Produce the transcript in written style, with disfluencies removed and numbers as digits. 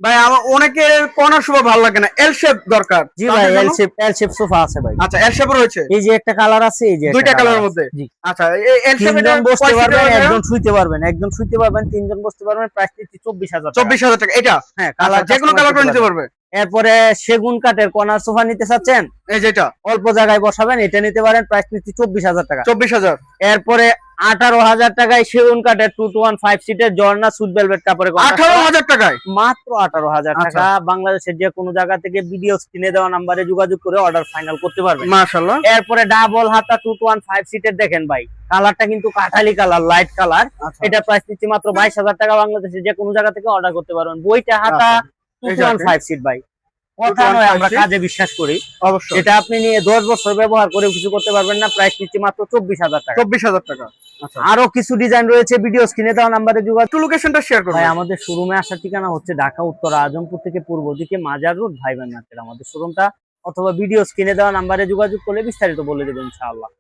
ভাই আমার অনেকের কর্নার সোফা ভালো লাগে না, এল শেপ দরকার। জি ভাই, এল শেপ সোফা আছে ভাই। আচ্ছা, এল শেপ রয়েছে, এই যে একটা কালার আছে, এই যে দুইটা কালারের মধ্যে। জি আচ্ছা, এল শেপ এটা তিনজন বসতে কয় সিটের পারবেন, হবে? একজন শুইতে পারবেন, একজন শুইতে পারবেন, তিনজন বসতে পারবেন। প্রাইস দিচ্ছি 24,000 টাকা। 24,000 টাকা এটা? হ্যাঁ, আচ্ছা, কালার যে কোনো কালার করে নিতে পারবে। এরপরে সেগুন কাঠের কর্নার সোফা নিতে চাচ্ছেন, এই যেটা অল্প জায়গায় বসাবেন, এটা নিতে পারেন। প্রাইস নিচ্ছি 24,000 টাকা। 24,000। এরপরে 18,000 টাকায় সেগুন কাঠের 2 to 1 5 সিটের জর্না সুট ভেলভেট কাপড়ে 18,000 টাকায় মাত্র 18,000 আচ্ছা। টাকা। বাংলাদেশের যে কোনো জায়গা থেকে ভিডিও স্ক্রিনে দেওয়া নাম্বারে যোগাযোগ করে অর্ডার ফাইনাল করতে পারবেন। মাশাআল্লাহ। এরপরে ডাবল হাতা 2 to 1 5 সিটের দেখেন ভাই, কালারটা কিন্তু কাঠালি কালার, লাইট কালার। আচ্ছা। এটা প্রাইস নিচ্ছি মাত্র 22,000 টাকা। বাংলাদেশের যে কোনো জায়গা থেকে অর্ডার করতে পারবেন। বইটা হাতা 2 to 1 5 সিট ভাই, কথা নয়, আমরা কাজে বিশ্বাস করি। অবশ্যই। এটা আপনি নিয়ে 10 বছর ব্যবহার করে কিছু করতে পারবেন না। প্রাইস নিচ্ছি মাত্র 24,000 টাকা। 24,000 টাকা। আচ্ছা, আরো কিছু ডিজাইন রয়েছে, ভিডিও স্ক্রিনে দেওয়া নাম্বারে যোগাযোগ। একটু লোকেশনটা শেয়ার করুন ভাই আমাদের শোরুমে আসার ঠিকানা হচ্ছে ঢাকা উত্তর আজমপুর থেকে পূর্ব দিকে মাজার রোড, ভাইবান মার্কেট আমাদের শোরুমটা। অথবা ভিডিও স্ক্রিনে দেওয়া নাম্বারে যোগাযোগ করলে বিস্তারিত বলে দেবেন ইনশাআল্লাহ।